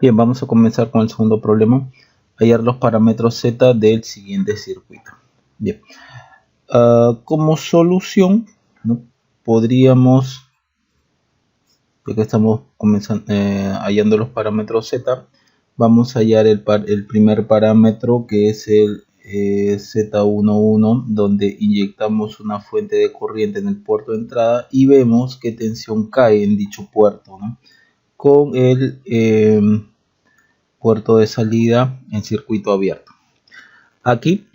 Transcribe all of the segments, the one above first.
Bien, vamos a comenzar con el segundo problema. Hallar los parámetros Z del siguiente circuito. Bien, como solución, ¿no? Podríamos, ya que estamos hallando los parámetros Z, vamos a hallar el primer parámetro, que es el Z11, donde inyectamos una fuente de corriente en el puerto de entrada y vemos qué tensión cae en dicho puerto, ¿no? Con el puerto de salida en circuito abierto. Aquí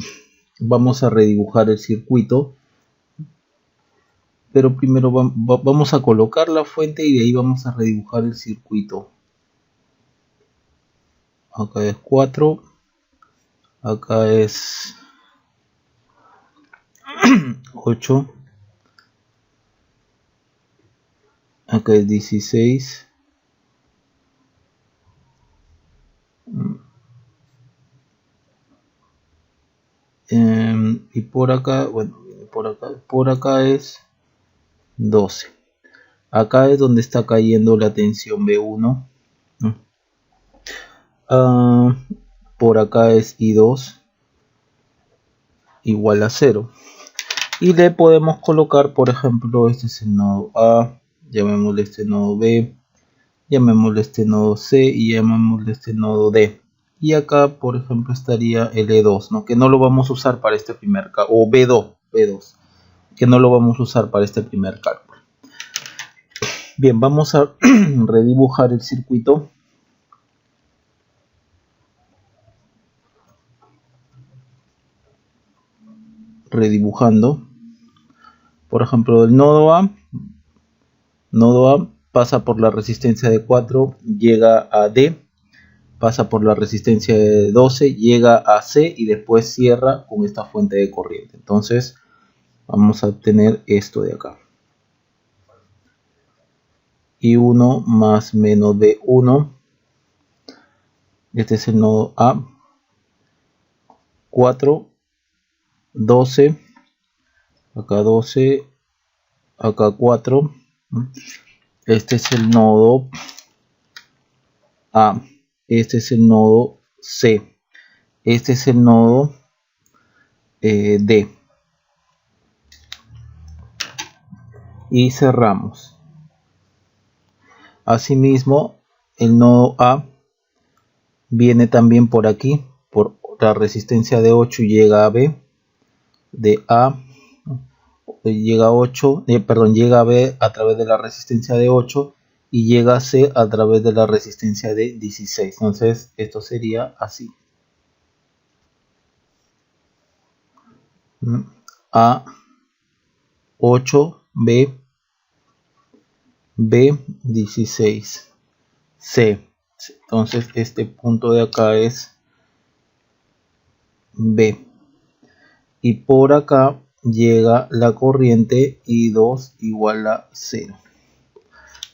vamos a redibujar el circuito, pero primero vamos a colocar la fuente y de ahí vamos a redibujar el circuito. Acá es 4, acá es 8, acá es 16, y por acá, bueno, por acá es 12. Acá es donde está cayendo la tensión B1. Por acá es I2 igual a 0. Y le podemos colocar, por ejemplo, este es el nodo A, llamémosle este nodo B, llamémosle este nodo C y llamémosle este nodo D. Y acá, por ejemplo, estaría el E2, ¿no? Que no lo vamos a usar para este primer cálculo, o B2, que no lo vamos a usar para este primer cálculo. Bien, vamos a redibujar el circuito. Redibujando, por ejemplo, el nodo A pasa por la resistencia de 4, llega a D, pasa por la resistencia de 12, llega a C y después cierra con esta fuente de corriente. Entonces vamos a obtener esto de acá. I1 más menos B1. Este es el nodo A. 4, 12, acá 12, acá 4. Este es el nodo A. Este es el nodo C. Este es el nodo D. Y cerramos. Asimismo, el nodo A viene también por aquí, por la resistencia de 8 y llega a B. De A llega a 8, llega a B a través de la resistencia de 8 y llega a C a través de la resistencia de 16. Entonces esto sería así. A 8, B 16, C. Entonces este punto de acá es B. Y por acá llega la corriente I2 igual a 0.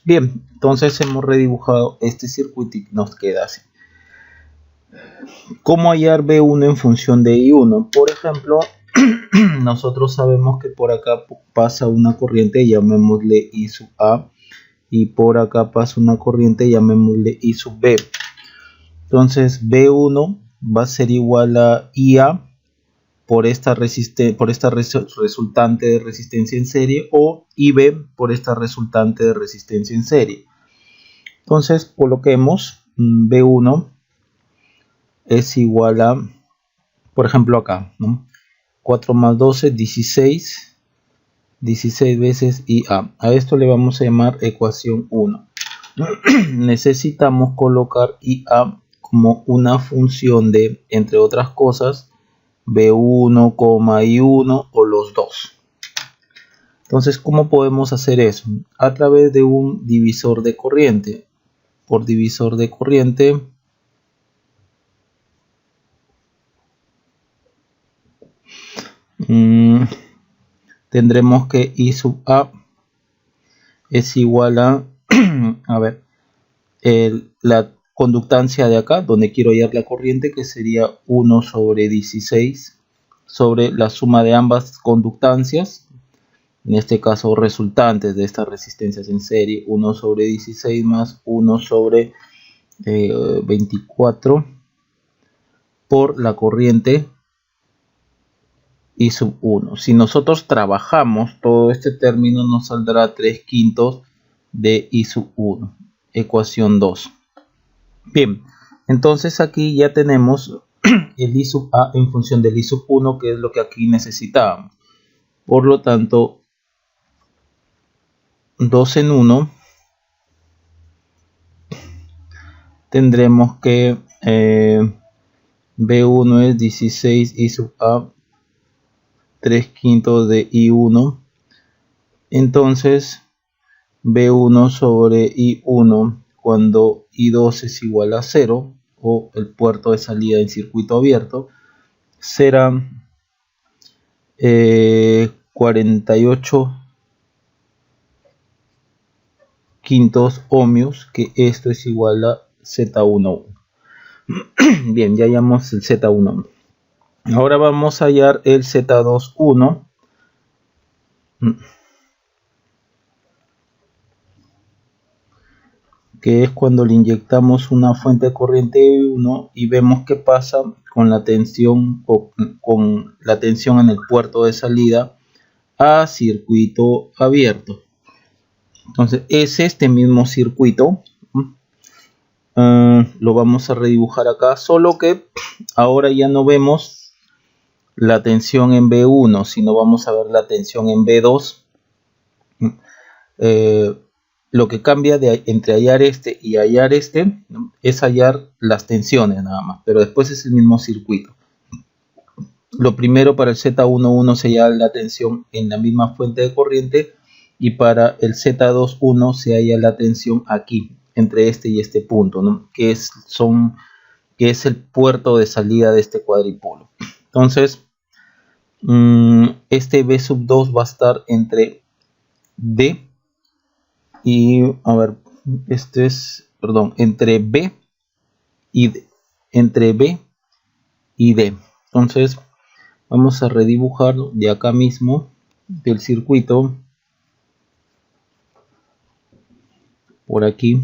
Bien, entonces hemos redibujado este circuito y nos queda así. ¿Cómo hallar B1 en función de I1? Por ejemplo, nosotros sabemos que por acá pasa una corriente, llamémosle I sub A, y por acá pasa una corriente, llamémosle I sub B. Entonces B1 va a ser igual a IA por esta resultante de resistencia en serie, o IB por esta resultante de resistencia en serie. Entonces coloquemos B1 es igual a, por ejemplo acá, ¿no? 4 más 12, 16 veces IA. A esto le vamos a llamar ecuación 1. Necesitamos colocar IA como una función de, entre otras cosas, B1, I1 o los dos. Entonces, ¿cómo podemos hacer eso? A través de un divisor de corriente. Por divisor de corriente tendremos que I sub A es igual a la conductancia de acá, donde quiero hallar la corriente, que sería 1 sobre 16 sobre la suma de ambas conductancias, en este caso resultantes de estas resistencias en serie, 1 sobre 16 más 1 sobre 24 por la corriente I sub 1. Si nosotros trabajamos todo este término, nos saldrá 3/5 de I sub 1, ecuación 2. Bien, entonces aquí ya tenemos el I sub A en función del I sub 1, que es lo que aquí necesitábamos. Por lo tanto, 2 en 1, tendremos que B1 es 16 I sub A 3/5 de I1. Entonces B1 sobre I1 cuando I2 es igual a 0, o el puerto de salida en circuito abierto, será 48 quintos ohmios, que esto es igual a Z11. Bien, ya hallamos el Z11. Ahora vamos a hallar el Z21, que es cuando le inyectamos una fuente de corriente I1 y vemos qué pasa con la tensión en el puerto de salida a circuito abierto. Entonces es este mismo circuito. Lo vamos a redibujar acá, solo que ahora ya no vemos la tensión en B1, sino vamos a ver la tensión en B2. Lo que cambia entre hallar este y hallar este es hallar las tensiones nada más, pero después es el mismo circuito. Lo primero, para el Z11 se halla la tensión en la misma fuente de corriente, y para el Z21 se halla la tensión aquí, entre este y este punto, ¿no? que es el puerto de salida de este cuadripolo. Entonces, este B sub 2 va a estar entre D y, entre B y D. Entre B y D. Entonces, vamos a redibujar de acá mismo del circuito. Por aquí.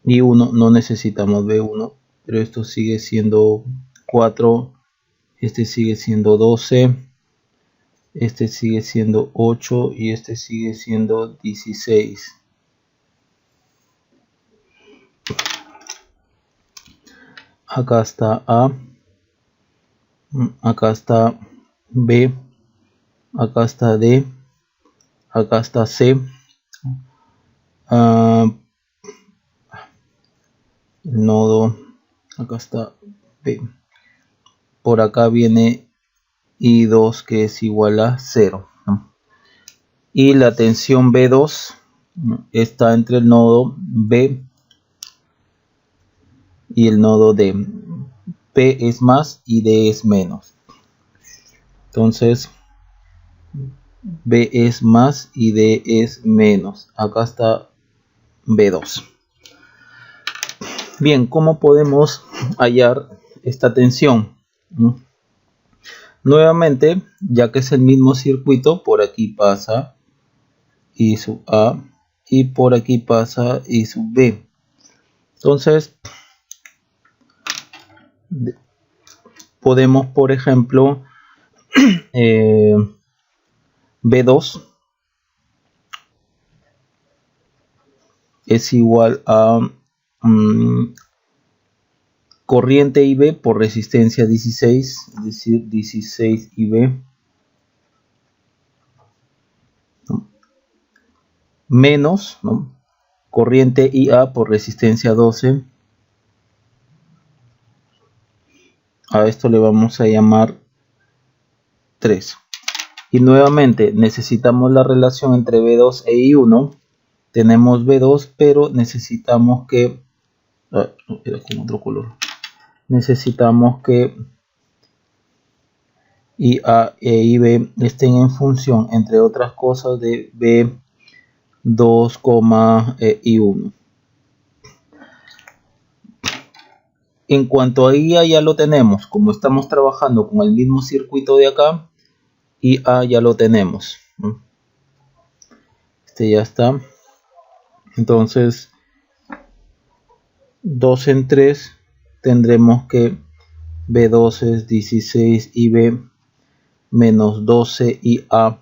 I1 no necesitamos B1, pero esto sigue siendo 4. Este sigue siendo 12. Este sigue siendo 8 y este sigue siendo 16. Acá está A, acá está B, acá está D, acá está C, el nodo, acá está B. Por acá viene I2, que es igual a 0, ¿no? Y la tensión B2 está entre el nodo B y el nodo D. P es más y D es menos. Entonces B es más y D es menos. Acá está B2. Bien, ¿cómo podemos hallar esta tensión? Nuevamente, ya que es el mismo circuito, por aquí pasa I sub A y por aquí pasa I sub B. Entonces, podemos, por ejemplo, B2 es igual a corriente IB por resistencia 16, es decir, 16 IB, menos, ¿no?, corriente IA por resistencia 12. A esto le vamos a llamar 3. Y nuevamente necesitamos la relación entre B2 e I1. Tenemos B2, pero necesitamos que... era con otro color. Necesitamos que IA e IB estén en función, entre otras cosas, de B2, I1. En cuanto a IA ya lo tenemos, como estamos trabajando con el mismo circuito de acá, IA ya lo tenemos. Este ya está. Entonces 2 en 3 tendremos que B2 es 16 IB menos 12 IA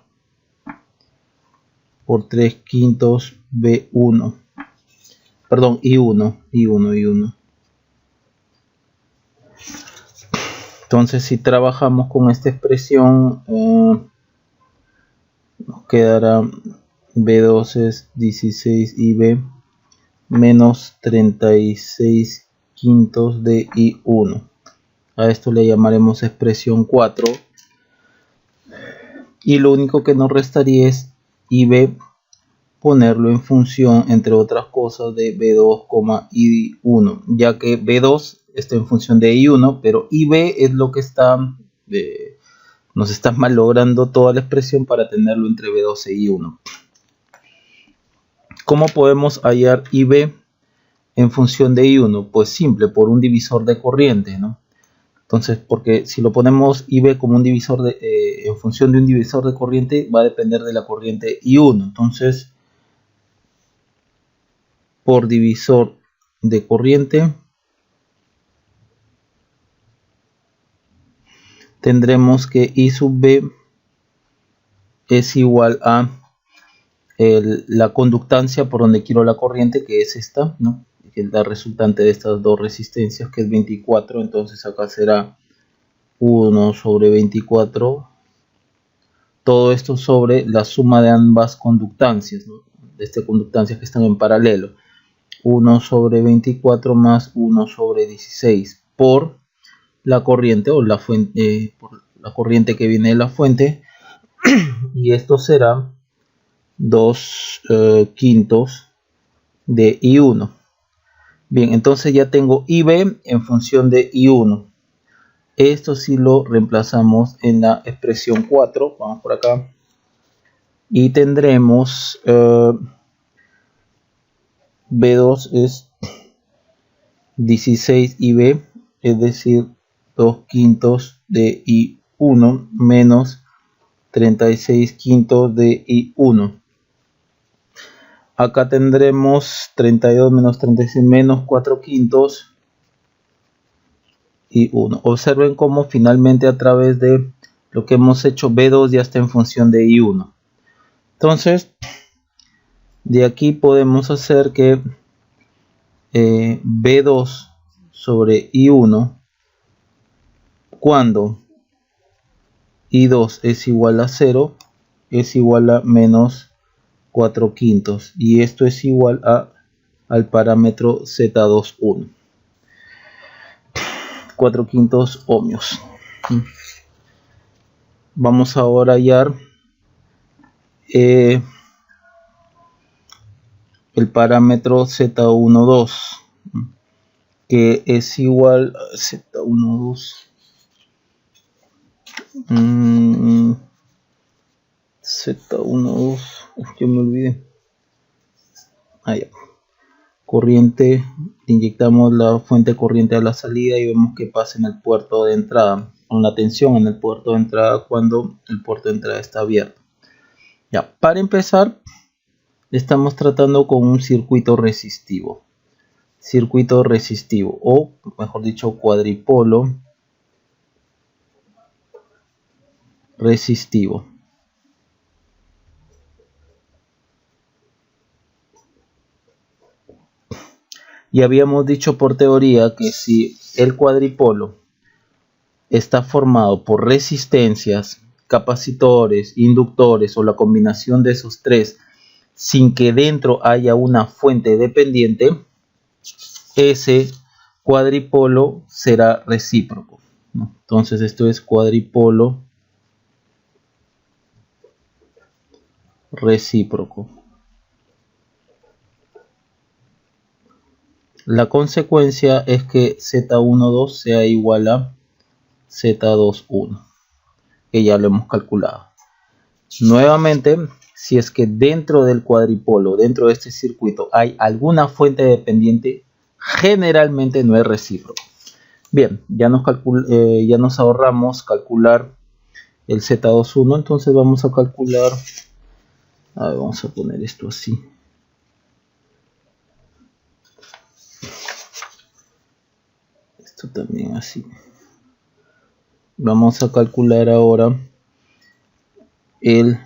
por 3 quintos B1. Perdón, I1. Entonces si trabajamos con esta expresión, nos quedará B2 es 16 IB menos 36 quintos de I1. A esto le llamaremos expresión 4. Y lo único que nos restaría es IB, ponerlo en función, entre otras cosas, de B2, I1, ya que B2 está en función de I1, pero IB es lo que nos está malogrando toda la expresión para tenerlo entre B2 e I1. ¿Cómo podemos hallar IB en función de I1? Pues simple, por un divisor de corriente, ¿no? Entonces, porque si lo ponemos IB como un divisor en función de un divisor de corriente, va a depender de la corriente I1. Entonces, por divisor de corriente, tendremos que I sub B es igual a la conductancia por donde quiero la corriente, que es esta, ¿no? Que es la resultante de estas dos resistencias, que es 24. Entonces acá será 1 sobre 24. Todo esto sobre la suma de ambas conductancias, ¿no? De estas conductancias que están en paralelo. 1 sobre 24 más 1 sobre 16 por la corriente o la fuente, por la corriente que viene de la fuente. Y esto será 2 quintos de I1. Bien, entonces ya tengo IB en función de I1. Esto sí lo reemplazamos en la expresión 4. Vamos por acá. Y tendremos B2 es 16 IB, es decir, 2 quintos de I1 menos 36 quintos de I1. Acá tendremos 32 menos 36 menos 4 quintos I1. Observen cómo finalmente a través de lo que hemos hecho, B2 ya está en función de I1. Entonces, de aquí podemos hacer que B2 sobre I1, cuando I2 es igual a 0, es igual a menos 4 quintos. Y esto es igual al parámetro Z21. 4 quintos ohmios. Vamos ahora a hallar el parámetro Z12, que es igual a Z12. Z12, yo me olvidé. Ya. Corriente, inyectamos la fuente corriente a la salida y vemos que pasa en el puerto de entrada, con la tensión en el puerto de entrada cuando el puerto de entrada está abierto. Ya, para empezar, estamos tratando con un circuito resistivo. Circuito resistivo, o mejor dicho, cuadripolo resistivo. Y habíamos dicho por teoría que si el cuadripolo está formado por resistencias, capacitores, inductores o la combinación de esos tres, sin que dentro haya una fuente dependiente, ese cuadripolo será recíproco, ¿no? Entonces esto es cuadripolo recíproco. La consecuencia es que Z12 sea igual a Z21, que ya lo hemos calculado. Nuevamente, si es que dentro del cuadripolo, dentro de este circuito, hay alguna fuente dependiente, generalmente no es recíproco. Bien, ya nos ahorramos calcular el Z21, entonces vamos a calcular, vamos a poner esto así. esto también así. Vamos a calcular ahora el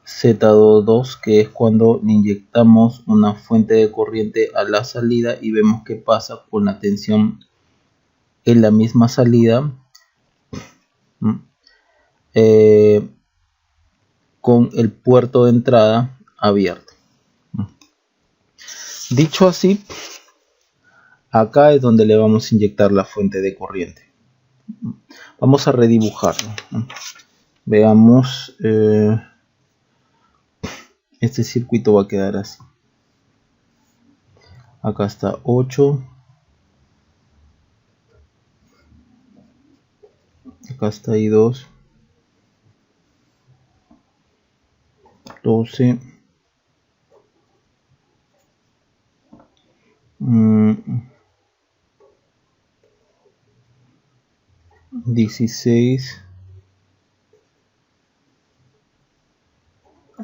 Z22, que es cuando le inyectamos una fuente de corriente a la salida y vemos qué pasa con la tensión en la misma salida con el puerto de entrada abierto. Dicho así, acá es donde le vamos a inyectar la fuente de corriente. Vamos a redibujarlo. Veamos, este circuito va a quedar así. Acá está 8. Acá está I2. 12. 16.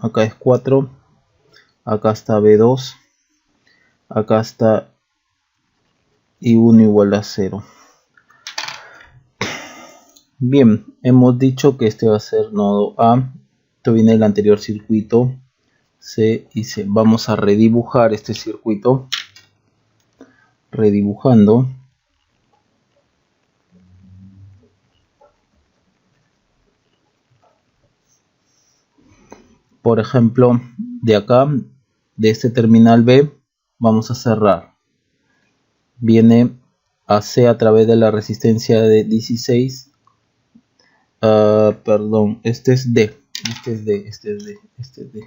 Acá es 4. Acá está B2. Acá está I1 igual a 0. Bien, hemos dicho que este va a ser nodo A. Esto viene del anterior circuito C y C. Vamos a redibujar este circuito. Redibujando. Por ejemplo, de acá, de este terminal B, vamos a cerrar. Viene a C a través de la resistencia de 16. Perdón, este es D. Este es D, este es D, este es D.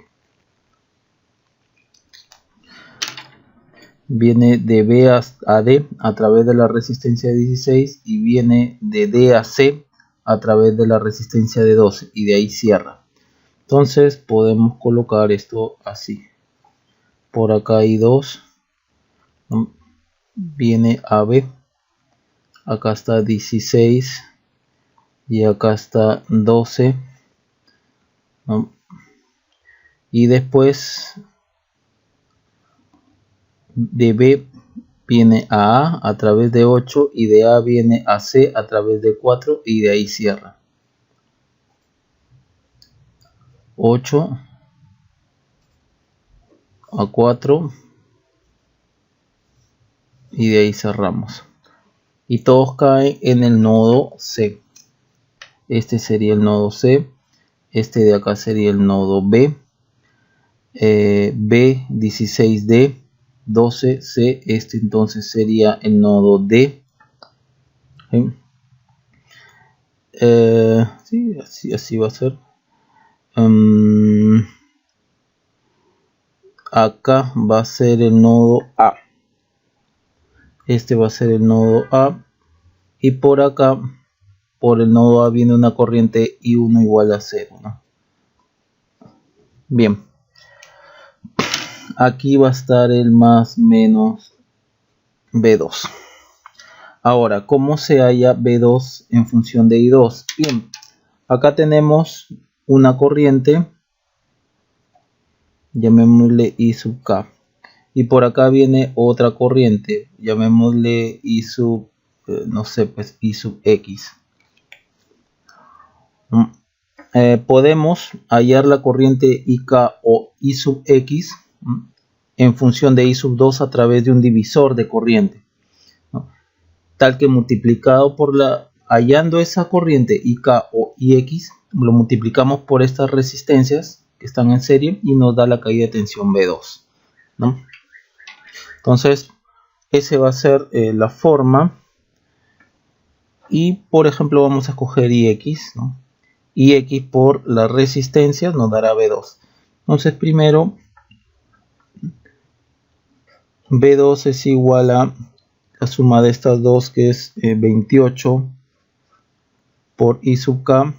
Viene de B a D a través de la resistencia de 16 y viene de D a C a través de la resistencia de 12 y de ahí cierra. Entonces podemos colocar esto así. Por acá hay 2. Viene a B. Acá está 16 y acá está 12. Y después de B viene a A través de 8 y de A viene a C a través de 4 y de ahí cierra. 8 a 4 y de ahí cerramos. Y todos caen en el nodo C. Este sería el nodo C. Este de acá sería el nodo B. B, 16D, 12C. Este entonces sería el nodo D. ¿Sí? Así va a ser. Acá va a ser el nodo A. Este va a ser el nodo A. Y por acá, por el nodo A viene una corriente I1 igual a 0, ¿no? Bien. Aquí va a estar el más menos B2. Ahora, ¿cómo se halla B2 en función de I2? Bien, acá tenemos una corriente, llamémosle I sub K. Y por acá viene otra corriente, llamémosle I sub, no sé, pues I sub X. Podemos hallar la corriente IK o I sub X en función de I sub 2 a través de un divisor de corriente, ¿no? Tal que multiplicado por hallando esa corriente IK o IX, lo multiplicamos por estas resistencias que están en serie y nos da la caída de tensión B2, ¿no? Entonces, esa va a ser la forma. Y por ejemplo, vamos a escoger IX, ¿no? IX por las resistencias nos dará B2. Entonces, primero, B2 es igual a la suma de estas dos, que es 28 por I sub K,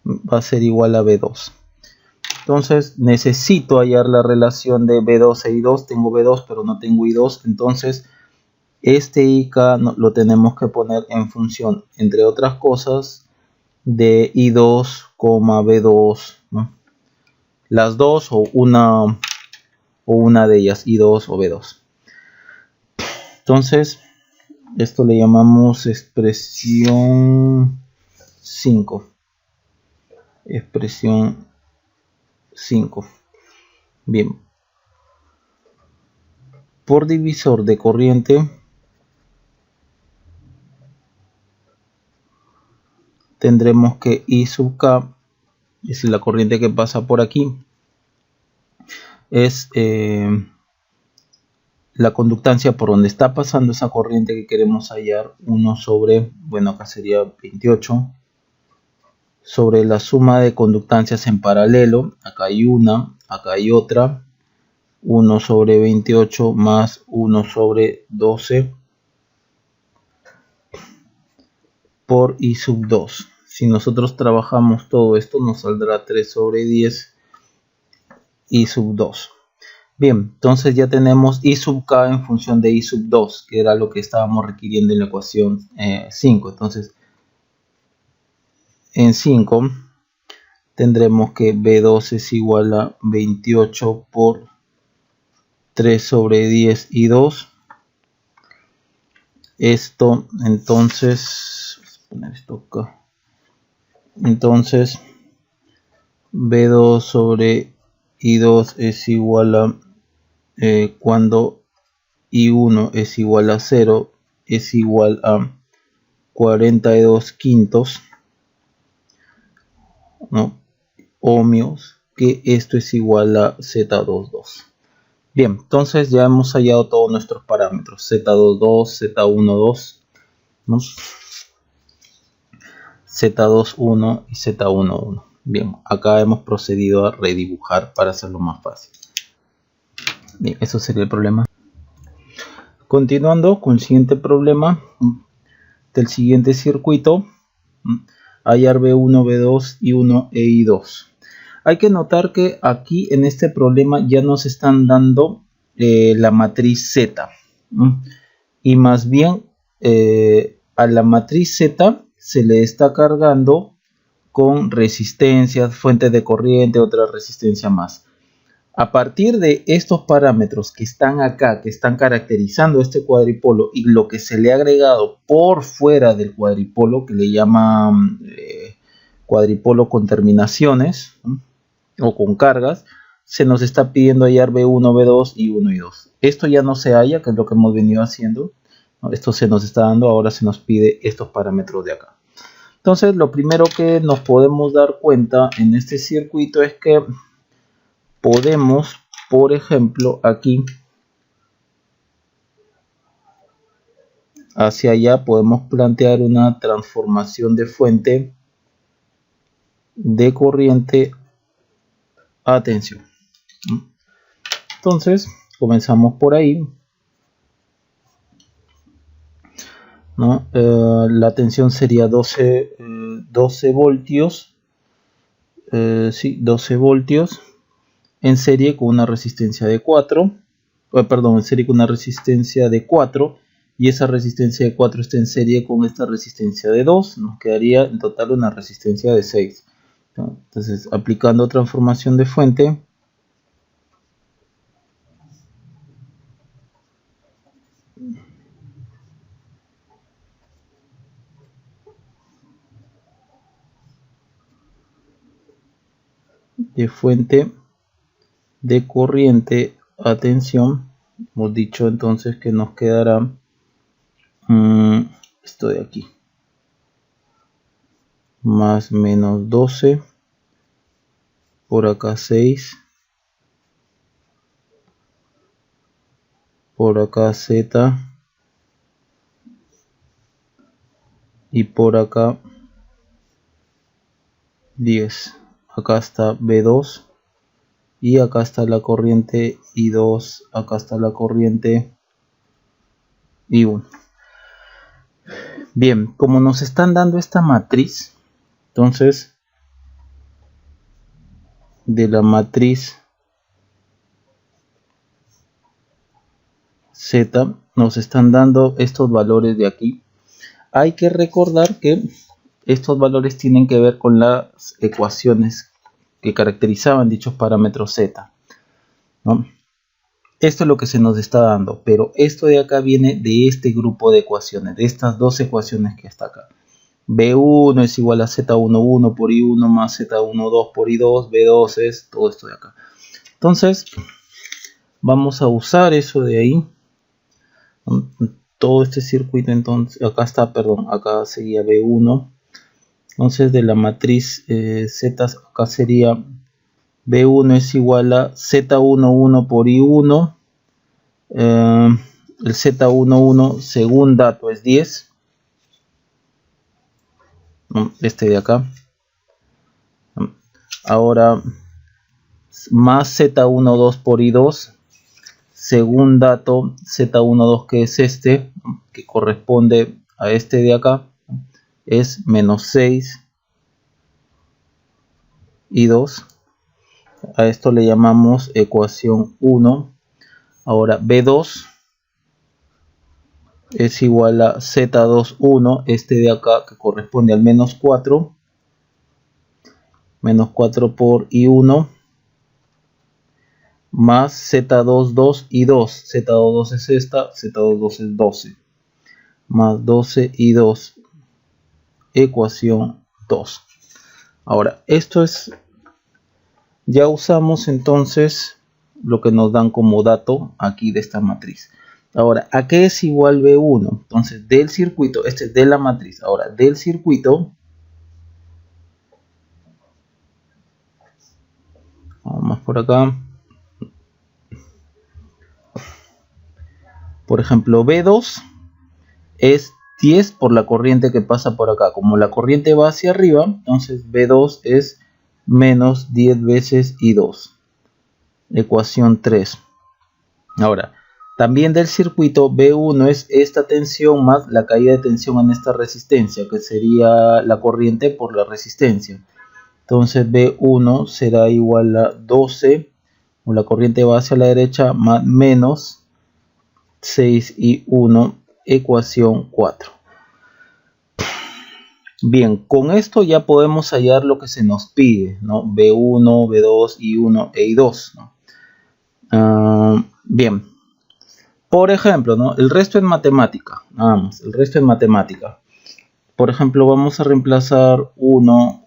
va a ser igual a B2. Entonces necesito hallar la relación de B2 e I2. Tengo B2 pero no tengo I2. Entonces este IK lo tenemos que poner en función, entre otras cosas, de I2, B2, ¿no? Las dos o una de ellas, I2 o B2. Entonces, esto le llamamos expresión 5. Expresión 5. Bien. Por divisor de corriente tendremos que I sub K, es decir, la corriente que pasa por aquí, es la conductancia por donde está pasando esa corriente que queremos hallar, 1 sobre, bueno, acá sería 28, sobre la suma de conductancias en paralelo. Acá hay una, acá hay otra, 1 sobre 28 más 1 sobre 12 por I sub 2. Si nosotros trabajamos todo esto, nos saldrá 3 sobre 10 I sub 2. Bien, entonces ya tenemos I sub K en función de I sub 2, que era lo que estábamos requiriendo en la ecuación 5. Entonces, en 5 tendremos que B2 es igual a 28 por 3 sobre 10 y 2. Esto, entonces, vamos a poner esto acá. Entonces, B2 sobre I2 es igual a, cuando I1 es igual a 0, es igual a 42 quintos, ¿no? Ohmios, que esto es igual a Z22. Bien, entonces ya hemos hallado todos nuestros parámetros, Z22, Z12, ¿no? Z21 y Z11. Bien, acá hemos procedido a redibujar para hacerlo más fácil. Bien, eso sería el problema. Continuando con el siguiente problema del siguiente circuito, hallar B1, B2, I1 e I2. Hay que notar que aquí en este problema ya nos están dando la matriz Z, y más bien a la matriz Z se le está cargando con resistencias, fuentes de corriente, otra resistencia más. A partir de estos parámetros que están acá, que están caracterizando este cuadripolo, y lo que se le ha agregado por fuera del cuadripolo, que le llaman cuadripolo con terminaciones, o con cargas, se nos está pidiendo hallar B1, B2, I1 y 2. Esto ya no se halla, que es lo que hemos venido haciendo, ¿no? Esto se nos está dando, ahora se nos pide estos parámetros de acá. Entonces, lo primero que nos podemos dar cuenta en este circuito es que podemos, por ejemplo, aquí hacia allá podemos plantear una transformación de fuente de corriente a tensión. Entonces, comenzamos por ahí, ¿no? La tensión sería 12 voltios, sí, 12 voltios en serie con una resistencia de 4, en serie con una resistencia de 4, y esa resistencia de 4 está en serie con esta resistencia de 2, nos quedaría en total una resistencia de 6. Entonces, aplicando transformación de fuente, de corriente a tensión, hemos dicho entonces que nos quedará esto de aquí, más menos 12, por acá 6, por acá Z, y por acá 10. Acá está B2 y acá está la corriente I2, acá está la corriente I1. Bien, como nos están dando esta matriz, entonces de la matriz Z nos están dando estos valores de aquí. Hay que recordar que estos valores tienen que ver con las ecuaciones que caracterizaban dichos parámetros Z, ¿no? esto es lo que se nos está dando, pero esto de acá viene de este grupo de ecuaciones, de estas dos ecuaciones que está acá. B1 es igual a Z11 por I1 más Z12 por I2, B2 es todo esto de acá. Entonces, vamos a usar eso de ahí. Todo este circuito, entonces, acá está, perdón, acá sería B1. Entonces, de la matriz Z, acá sería B1 es igual a Z11 por I1. El Z11, según dato, es 10. Este de acá. Ahora, más Z12 por I2. Según dato, Z12, que es este, que corresponde a este de acá, es menos 6 I2. A esto le llamamos ecuación 1. Ahora B2 es igual a Z21, este de acá que corresponde al menos 4. Menos 4 por I1 más Z22 I2. Z22 es esta, Z22 es 12. Más 12 I2. Ecuación 2. Ahora, esto es... Ya usamos entonces lo que nos dan como dato aquí de esta matriz. Ahora, ¿a qué es igual B1? Entonces, del circuito, este es de la matriz. Ahora, del circuito, vamos más por acá. Por ejemplo, B2 es 10 por la corriente que pasa por acá. Como la corriente va hacia arriba, entonces B2 es menos 10 veces I2. Ecuación 3. Ahora, también del circuito B1 es esta tensión más la caída de tensión en esta resistencia, que sería la corriente por la resistencia. Entonces B1 será igual a 12, o la corriente va hacia la derecha, más menos 6I1, ecuación 4. Bien, con esto ya podemos hallar lo que se nos pide, ¿no? B1, B2, I1 e I2, ¿no? Bien, por ejemplo, ¿no? El resto es matemática, nada más, el resto es matemática. Por ejemplo, vamos a reemplazar 1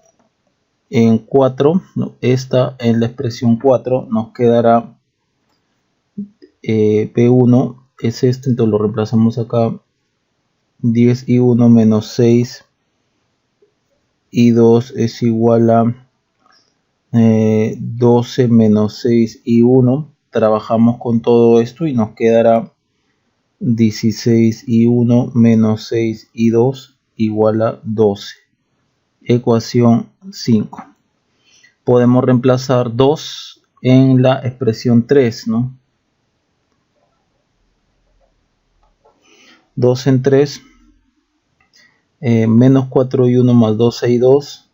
en 4, ¿no? Esta en la expresión 4 nos quedará P1 es este, entonces lo reemplazamos acá, 10I1 menos 6 I2 es igual a 12 menos 6 I1. Trabajamos con todo esto y nos quedará 16 I1 menos 6 I2 igual a 12. Ecuación 5. Podemos reemplazar 2 en la expresión 3, ¿no? 2 en 3, menos 4 y 1 más 12 y 2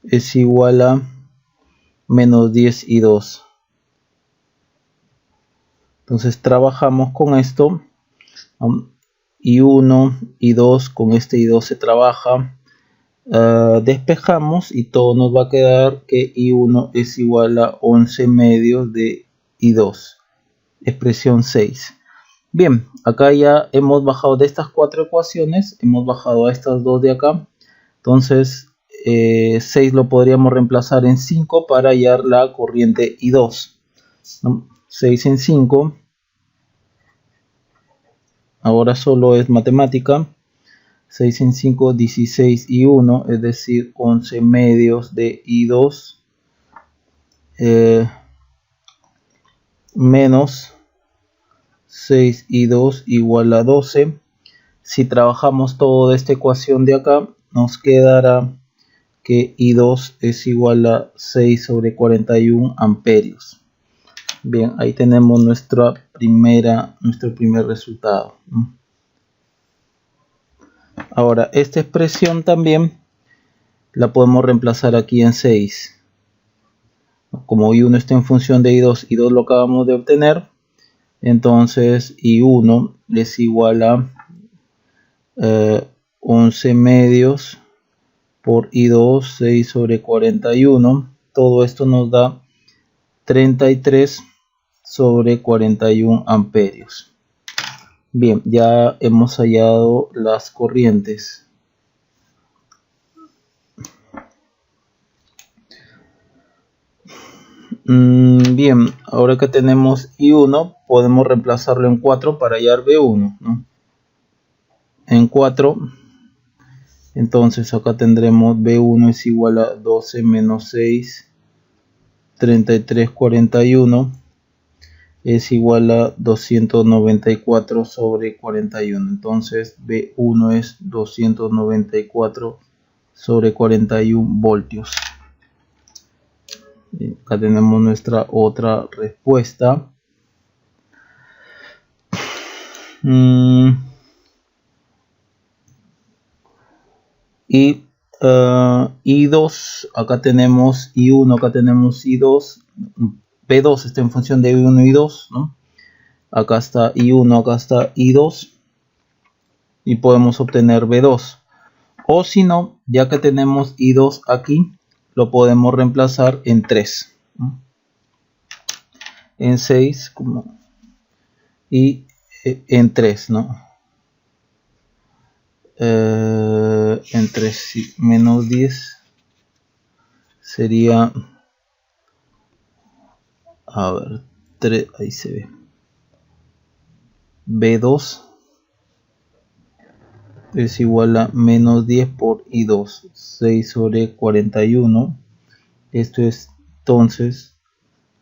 es igual a menos 10 y 2. Entonces trabajamos con esto, y 1 y 2, con este y 2 se trabaja, despejamos y todo nos va a quedar que I1 es igual a 11 medios de I2, expresión 6. Bien, acá ya hemos bajado de estas 4 ecuaciones, hemos bajado a estas 2 de acá. Entonces 6 lo podríamos reemplazar en 5 para hallar la corriente I2, ¿no? 6 en 5, ahora solo es matemática. 6 en 5, 16 y 1, es decir, 11 medios de I2 menos 6 y 2 igual a 12. Si trabajamos todo de esta ecuación de acá, nos quedará que I2 es igual a 6 sobre 41 amperios. Bien, ahí tenemos nuestro primer resultado. Ahora, esta expresión también la podemos reemplazar aquí en 6. Como I1 está en función de I2, I2 lo acabamos de obtener. Entonces I1 es igual a 11 medios por I2, 6 sobre 41. Todo esto nos da 33 sobre 41 amperios. Bien, ya hemos hallado las corrientes. Bien, ahora que tenemos I1, podemos reemplazarlo en 4 para hallar B1, ¿no? En 4, entonces acá tendremos B1 es igual a 12 menos 6, 33, 41, es igual a 294 sobre 41. Entonces B1 es 294 sobre 41 voltios. Acá tenemos nuestra otra respuesta. Y I2, acá tenemos I1, acá tenemos I2, P2 está en función de I1 y I2, ¿no? Acá está I1, acá está I2 y podemos obtener B2. O si no, ya que tenemos I2 aquí, lo podemos reemplazar en 3, ¿no? En 6 y en 3, ¿no? En 3, sí, menos 10 sería, a ver, 3, ahí se ve, B2 es igual a menos 10 por I2, 6 sobre 41. Esto es, entonces,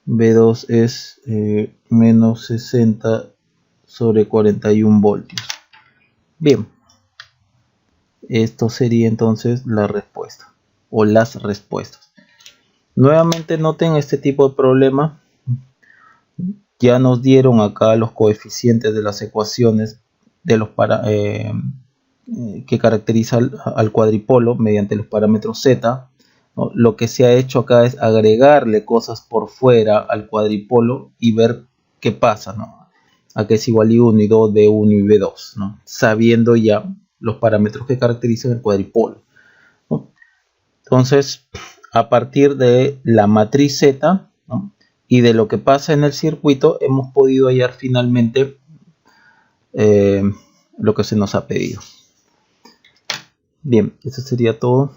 B2 es menos 60 sobre 41 voltios. Bien, esto sería entonces la respuesta o las respuestas. Nuevamente noten este tipo de problema. Ya nos dieron acá los coeficientes de las ecuaciones de los que caracteriza al cuadripolo mediante los parámetros z, ¿no? Lo que se ha hecho acá es agregarle cosas por fuera al cuadripolo y ver qué pasa, ¿no? Acá es igual I1, I2, D1 y B2, ¿no? Sabiendo ya los parámetros que caracterizan el cuadripolo, ¿no? Entonces, a partir de la matriz Z, ¿no? Y de lo que pasa en el circuito, hemos podido hallar finalmente lo que se nos ha pedido. Bien, eso sería todo.